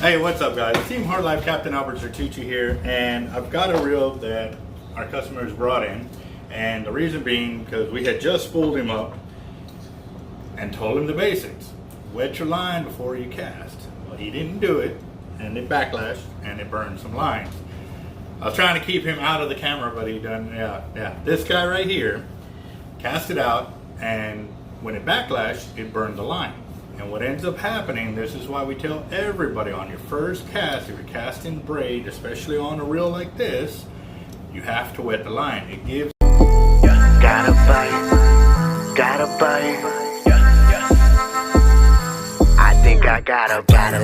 Hey, what's up guys? Team Hard Life Captain Albert Zertucci here, and I've got a reel that our customers brought in, and the reason being because we had just spooled him up and told him the basics. Wet your line before you cast. Well, he didn't do it, and it backlashed and it burned some lines. I was trying to keep him out of the camera, but he done, yeah. This guy right here cast it out, and when it backlashed, it burned the line. And what ends up happening, this is why we tell everybody on your first cast, if you're casting braid, especially on a reel like this, you have to wet the line. It gives. Gotta bite. I think I got a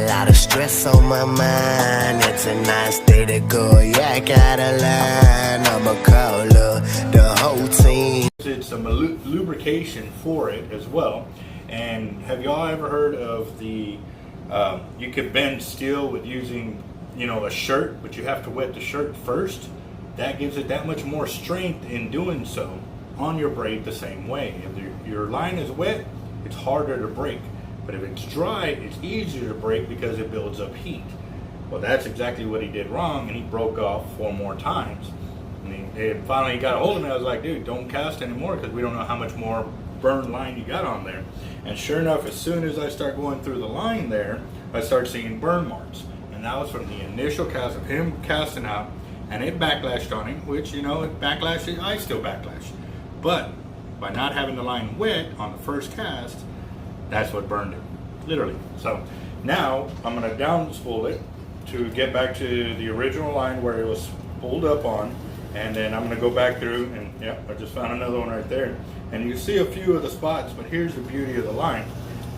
lot of stress on my mind. It's a nice day to go. Yeah, I got a line. I'ma call the whole team. It's some lubrication for it as well. And have y'all ever heard of the, you can bend steel with using, a shirt, but you have to wet the shirt first? That gives it that much more strength in doing so on your braid the same way. If your line is wet, it's harder to break. But if it's dry, it's easier to break because it builds up heat. Well, that's exactly what he did wrong, and he broke off 4 more times. And finally he got a hold of me. I was like, dude, don't cast anymore because we don't know how much more burned line you got on there. And sure enough, as soon as I start going through the line there, I start seeing burn marks. And that was from the initial cast of him casting out, and it backlashed on him, which, it backlashed, I still backlashed. But by not having the line wet on the first cast, that's what burned it, literally. So now I'm gonna down spool it to get back to the original line where it was spooled up on, and then I'm gonna go back through and I just found another one right there. And you see a few of the spots, but here's the beauty of the line.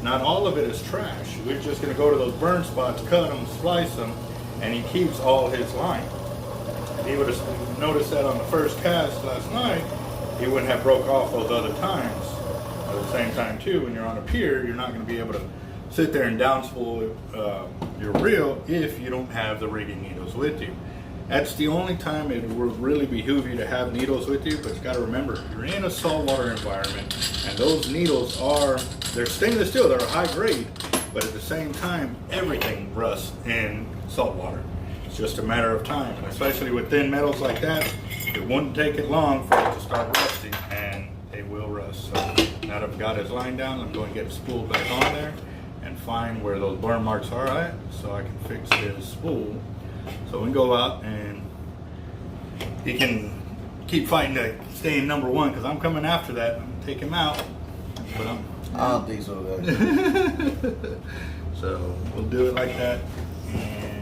Not all of it is trash. We're just gonna go to those burn spots, cut them, slice them, and he keeps all his line. If he would have noticed that on the first cast last night, he wouldn't have broke off those other times. At the same time too, when you're on a pier, you're not gonna be able to sit there and down spool your reel if you don't have the rigging needles with you. That's the only time it would really behoove you to have needles with you, but you gotta remember, you're in a saltwater environment, and those needles they're stainless steel, they're a high grade, but at the same time, everything rusts in saltwater. It's just a matter of time, and especially with thin metals like that, it wouldn't take it long for it to start rusting, and they will rust. So now that I've got his line down, I'm going to get it spooled back on there and find where those burn marks are at, so I can fix his spool. So we can go out and he can keep fighting to stay in number 1, because I'm coming after that. I'm gonna take him out, but I don't think so, guys. So we'll do it like that. And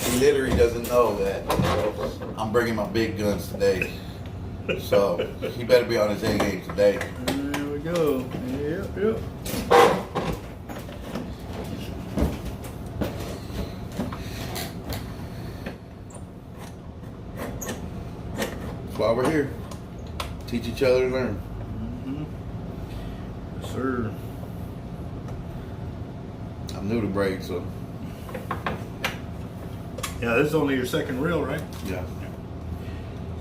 He literally doesn't know that I'm bringing my big guns today. So he better be on his A game today. there we go. Yep. That's why we're here. Teach each other and learn. Yes, sir. I'm new to braid, so Yeah, this is only your second reel, right? yeah.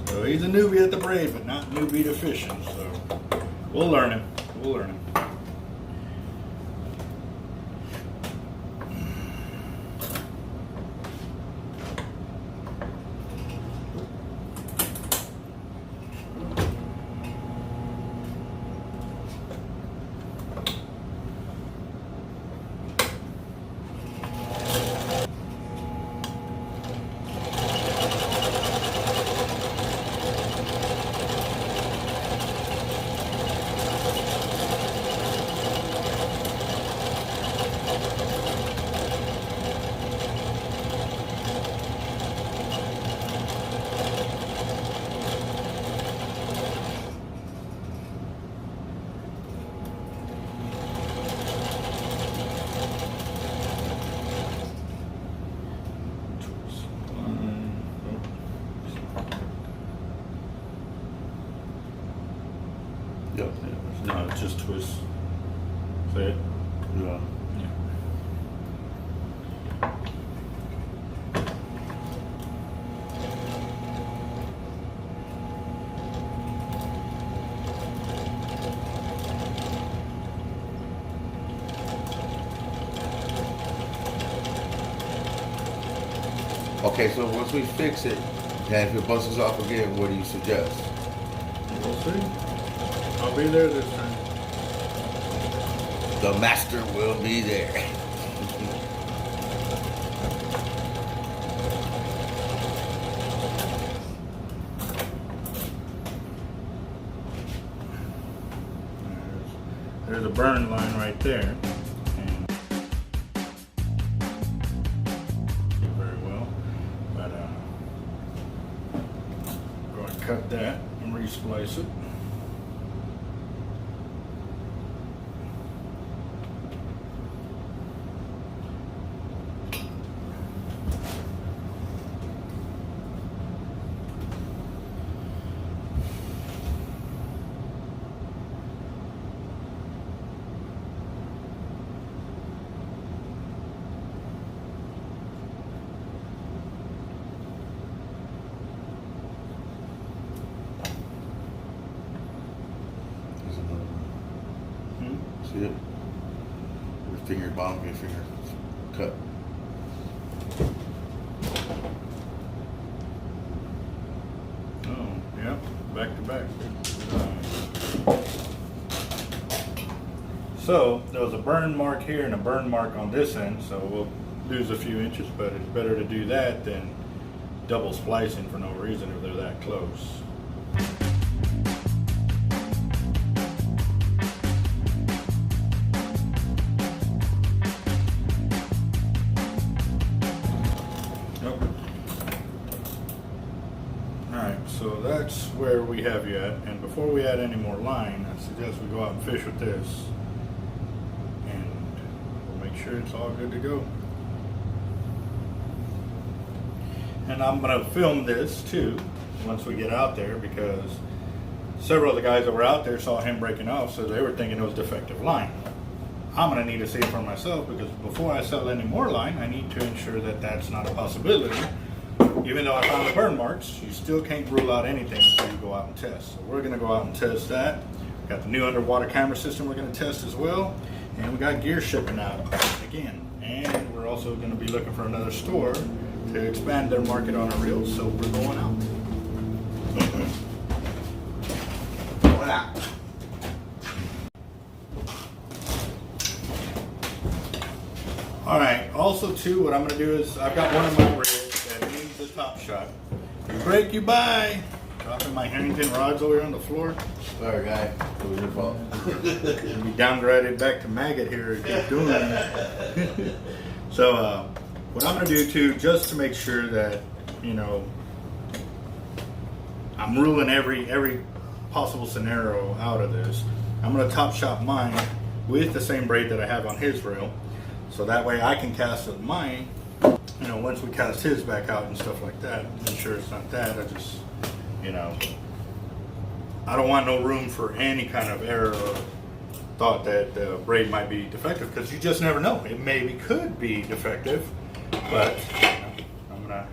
So he's a newbie at the braid, but not newbie to fishing. So we'll learn him. Yep. No, it's just twist. See it? Yeah. Yeah. Okay, so once we fix it, and if it busts off again, what do you suggest? We'll see. I'll be there this time. The master will be there. There's a burn line right there. And very well. But go and cut that and resplice it. See it? Your finger, bottom of your finger, cut. Oh, yeah, back to back. So there was a burn mark here and a burn mark on this end, so we'll lose a few inches, but it's better to do that than double splicing for no reason if they're that close. So that's where we have you at, and before we add any more line, I suggest we go out and fish with this, and we'll make sure it's all good to go. And I'm going to film this too once we get out there, because several of the guys that were out there saw him breaking off, so they were thinking it was defective line. I'm going to need to see it for myself, because before I sell any more line, I need to ensure that that's not a possibility. Even though I found the burn marks, you still can't rule out anything until you go out and test. So we're going to go out and test that. Got the new underwater camera system we're going to test as well. And we got gear shipping out again. And we're also going to be looking for another store to expand their market on our reels. So we're going out. Going out. All right. Also, too, what I'm going to do is I've got one of my reels that needs the top shot. You break, you buy. Dropping my Harrington rods over here on the floor. Sorry, guy. It was your fault. We downgraded back to maggot here and keep doing it. So, what I'm going to do too, just to make sure that, you know, I'm ruling every possible scenario out of this, I'm going to top shot mine with the same braid that I have on his reel. So that way I can cast it mine, you know, once we cast his back out and stuff like that. I'm sure it's not that. I just, you know, I don't want no room for any kind of error or thought that the braid might be defective, because you just never know. It maybe could be defective, but you know, I'm gonna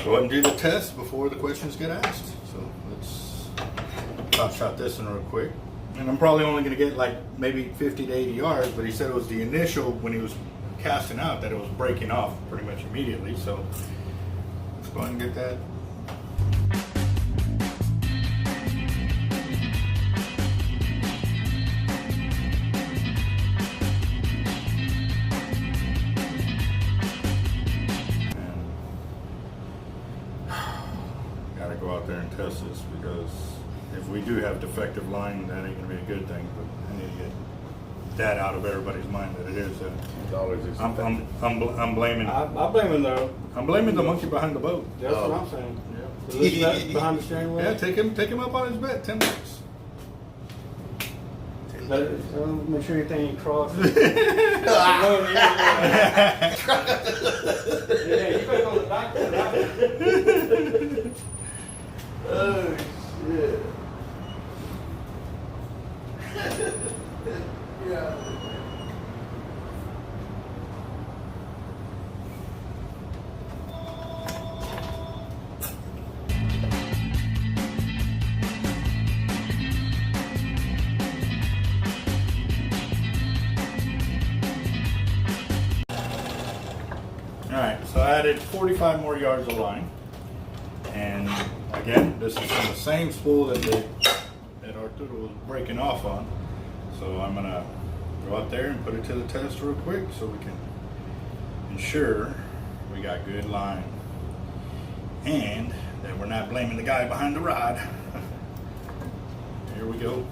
go ahead and do the test before the questions get asked. So let's top shot this in real quick. And I'm probably only gonna get like maybe 50 to 80 yards, but he said it was the initial, when he was casting out, that it was breaking off pretty much immediately. So let's go ahead and get that. Gotta go out there and test this, because if we do have defective line, that ain't gonna be a good thing. But I need to get that out of everybody's mind that it is. I'm blaming. I'm blaming the. I'm blaming the monkey behind the boat. That's what I'm saying. Yeah. The listener behind the steering wheel. Yeah, take him up on his bet. $10. Make sure anything ain't crossed. Yeah, you better go to the doctor. Oh, shit. Yeah. All right, so I added 45 more yards of line. And again, this is from the same spool that Arturo was breaking off on. So I'm gonna go out there and put it to the test real quick so we can ensure we got good line and that we're not blaming the guy behind the rod. Here we go.